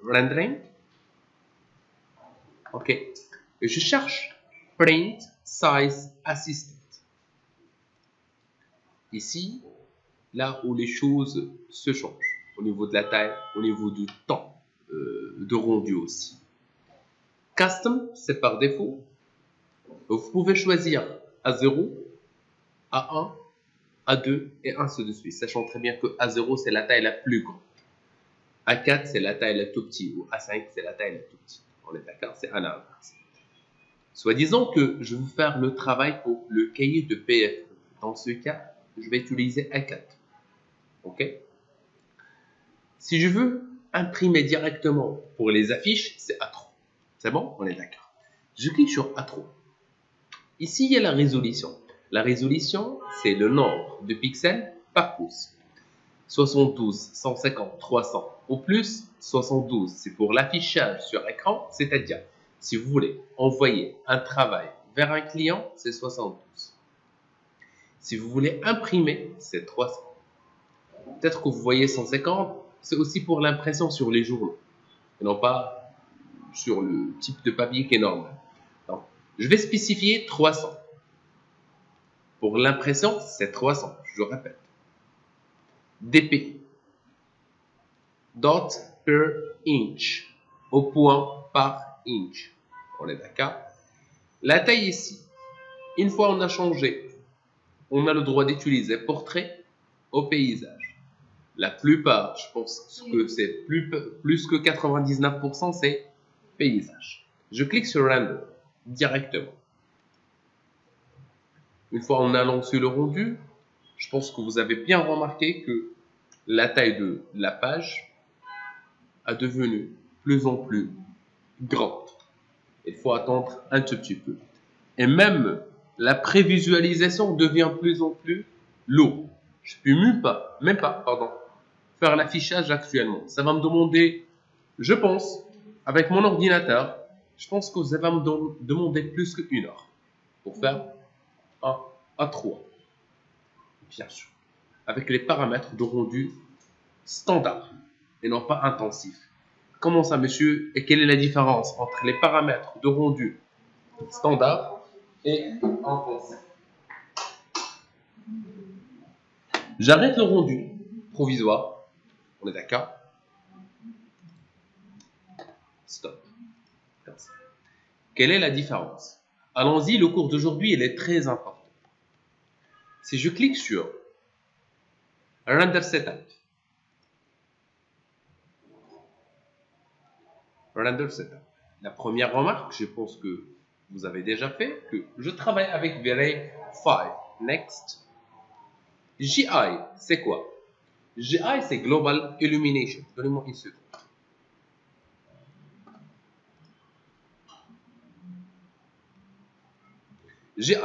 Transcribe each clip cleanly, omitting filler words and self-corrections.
rendering. OK. Et je cherche print size assistant. Ici, là où les choses se changent, au niveau de la taille, au niveau du temps de rendu aussi. Custom, c'est par défaut. Vous pouvez choisir A0, A1, A2 et ainsi de suite, sachant très bien que A0 c'est la taille la plus grande. A4 c'est la taille la tout petite ou A5 c'est la taille la tout petite. On est d'accord, c'est à l'inverse. Soit disant que je veux faire le travail pour le cahier de PFE. Dans ce cas, je vais utiliser A4. OK? Si je veux imprimer directement pour les affiches, c'est A3. C'est bon? On est d'accord. Je clique sur A3. Ici, il y a la résolution. La résolution, c'est le nombre de pixels par pouce. 72, 150, 300 ou plus. 72, c'est pour l'affichage sur écran, c'est-à-dire si vous voulez envoyer un travail vers un client, c'est 72. Si vous voulez imprimer, c'est 300. Peut-être que vous voyez 150, c'est aussi pour l'impression sur les journaux, et non pas sur le type de papier qui est normal. Donc, je vais spécifier 300. Pour l'impression, c'est 300, je répète. DP. Dot per inch. Au point par inch. On est d'accord? La taille ici. Une fois on a changé, on a le droit d'utiliser portrait au paysage. La plupart, je pense que c'est plus que 99%, c'est paysage. Je clique sur Render directement. Une fois on a lancé le rendu, je pense que vous avez bien remarqué que la taille de la page a devenu plus en plus grande. Il faut attendre un tout petit peu. Et même la prévisualisation devient plus en plus lourde. Je ne peux même pas, faire l'affichage actuellement. Ça va me demander, je pense, avec mon ordinateur, je pense que ça va me demander plus qu'une heure pour faire un A3. Bien sûr. Avec les paramètres de rendu standard et non pas intensif. Comment ça, monsieur? Et quelle est la différence entre les paramètres de rendu standard et intensif? J'arrête le rendu provisoire. On est d'accord? Stop. Quelle est la différence? Allons-y, le cours d'aujourd'hui, il est très important. Si je clique sur Render Setup, la première remarque, je pense que vous avez déjà fait, que je travaille avec V-Ray 5. Next. GI, c'est quoi? GI, c'est Global Illumination. Donnez-moi une seconde. GI,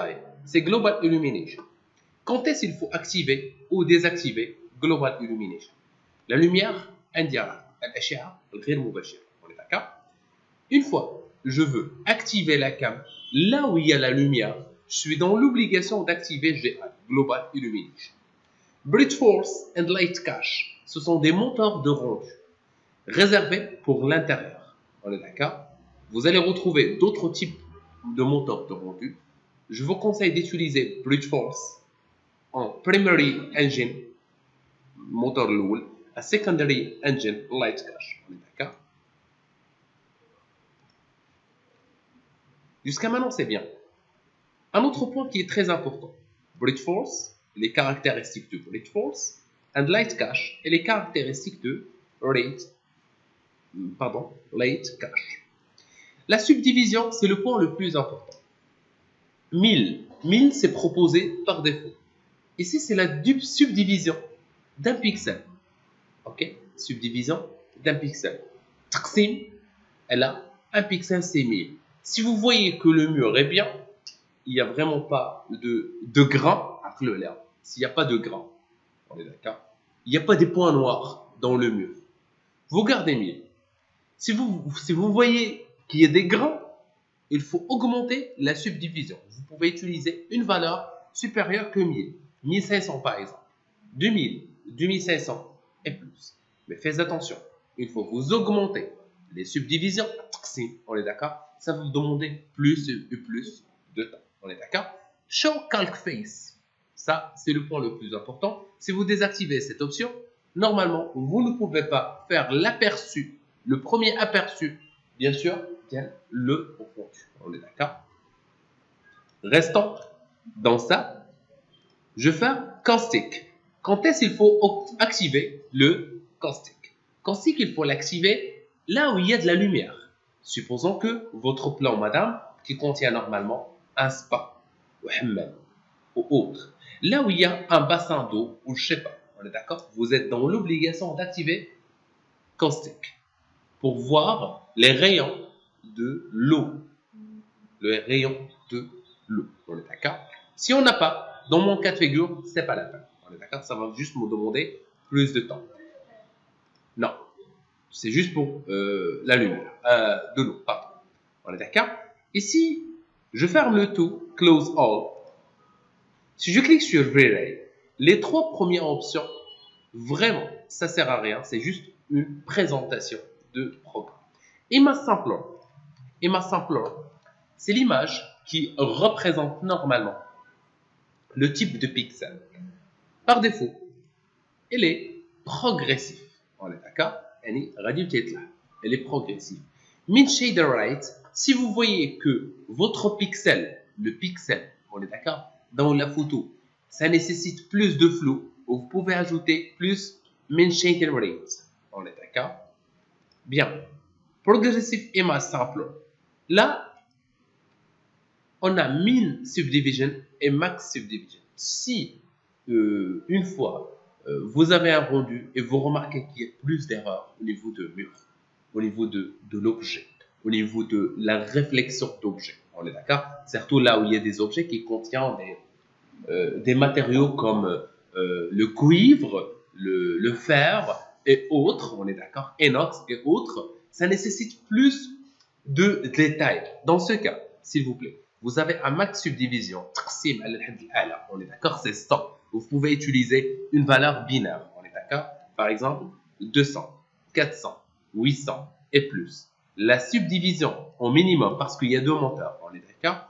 c'est Global Illumination. Quand est-ce qu'il faut activer ou désactiver Global Illumination? La lumière indirecte, l'ashia, le غير مباشر. On est d'accord? Une fois, je veux activer la cam là où il y a la lumière, je suis dans l'obligation d'activer GI, Global Illumination. Brute Force and Light Cache, ce sont des moteurs de rendu réservés pour l'intérieur. On est d'accord? Vous allez retrouver d'autres types de moteurs de rendu. Je vous conseille d'utiliser Brute Force en Primary Engine, moteur lourd, à Secondary Engine, Light Cache. On est d'accord? Jusqu'à maintenant, c'est bien. Un autre point qui est très important, Brute Force, les caractéristiques de Brute Force, and Light Cache et les caractéristiques de Light Cache. La subdivision, c'est le point le plus important. 1000, c'est proposé par défaut. Ici, c'est la subdivision d'un pixel. OK? Subdivision d'un pixel. Taqsim, elle a un pixel, c'est 1000. Si vous voyez que le mur est bien, il n'y a vraiment pas de grain à l'air. S'il n'y a pas de grain, on est d'accord? Il n'y a pas des points noirs dans le mur. Vous gardez 1000. Si vous voyez qu'il y a des grains, il faut augmenter la subdivision. Vous pouvez utiliser une valeur supérieure que 1000. 1500 par exemple. 2000, 2500 et plus. Mais faites attention, il faut vous augmenter les subdivisions, on est d'accord, ça va vous demander plus et plus de temps. On est d'accord? Show Calc Face. Ça, c'est le point le plus important. Si vous désactivez cette option, normalement, vous ne pouvez pas faire l'aperçu, le premier aperçu, bien sûr, bien le rendu. On est d'accord? Restant dans ça, je fais caustic. Quand est-ce qu'il faut activer le caustic? Caustic, il faut l'activer là où il y a de la lumière. Supposons que votre plan, madame, qui contient normalement un spa, ou hammam, ou autre, là où il y a un bassin d'eau, ou je sais pas, on est d'accord? Vous êtes dans l'obligation d'activer caustic pour voir les rayons de l'eau. Les rayons de l'eau, on est d'accord? Si on n'a pas, dans mon cas de figure, c'est pas la peine. On est d'accord? Ça va juste me demander plus de temps. Non, c'est juste pour la lumière, de l'eau, pardon. On est d'accord? Ici, je ferme le tout, close all. Si je clique sur Relay, les trois premières options, vraiment, ça sert à rien. C'est juste une présentation de programme. Image Sampler. Image Sampler, c'est l'image qui représente normalement le type de pixel. Par défaut, elle est progressive. On est d'accord? Elle est progressive. Min shader right, si vous voyez que votre pixel, le pixel, on est d'accord, dans la photo, ça nécessite plus de flou, vous pouvez ajouter plus min shader rate. On est d'accord? Bien. Progressive image sampler. Là, on a min subdivision et max subdivision. Si une fois vous avez un rendu et vous remarquez qu'il y a plus d'erreurs au niveau de mur, au niveau de l'objet, au niveau de la réflexion d'objet, on est d'accord? Surtout là où il y a des objets qui contiennent des matériaux comme le cuivre, le fer et autres, on est d'accord, inox et autres, ça nécessite plus de détails. Dans ce cas, s'il vous plaît, vous avez un max subdivision, on est d'accord, c'est 100. Vous pouvez utiliser une valeur binaire, on est d'accord? Par exemple, 200, 400, 800 et plus. La subdivision au minimum, parce qu'il y a deux moteurs, on est d'accord?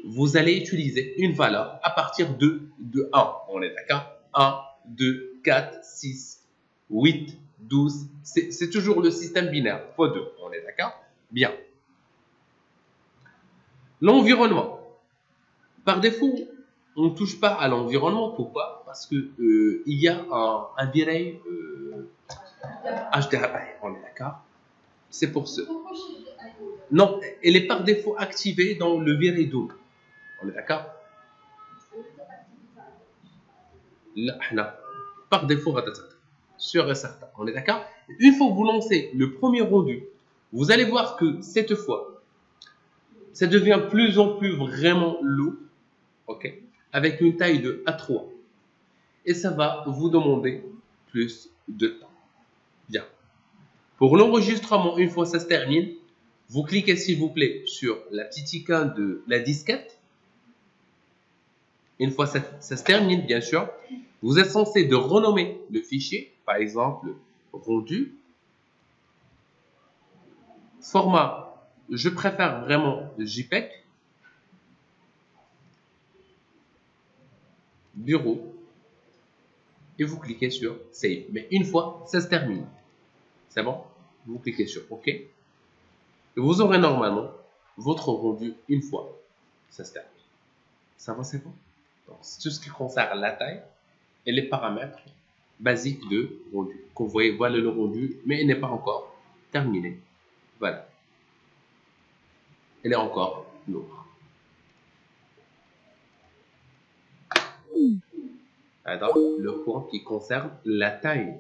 Vous allez utiliser une valeur à partir de 1, on est d'accord? 1, 2, 4, 6, 8, 12, c'est toujours le système binaire, fois 2, on est d'accord? Bien. L'environnement. Par défaut, on ne touche pas à l'environnement. Pourquoi? Parce que il y a un viré HDRI, on est d'accord? C'est pour ce. Non, elle est par défaut activée dans le viré double. On est d'accord? Là, par défaut, sûr et certain. On est d'accord? Une fois que vous lancez le premier rendu, vous allez voir que cette fois, ça devient plus en plus vraiment lourd, ok, avec une taille de A3. Et ça va vous demander plus de temps. Bien. Pour l'enregistrement, une fois ça se termine, vous cliquez s'il vous plaît sur la petite icône de la disquette. Une fois ça se termine, bien sûr, vous êtes censé de renommer le fichier, par exemple, rendu. Format, je préfère vraiment le JPEG. Bureau. Et vous cliquez sur Save. Mais une fois, ça se termine. C'est bon? Vous cliquez sur OK. Et vous aurez normalement votre rendu une fois. Ça se termine. Ça va, c'est bon? Donc, c'est tout ce qui concerne la taille et les paramètres basiques de rendu. Comme vous voyez, voilà le rendu, mais il n'est pas encore terminé. Voilà. Il est encore lourd. Alors, le point qui concerne la taille.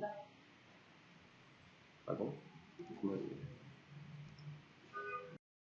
Pardon.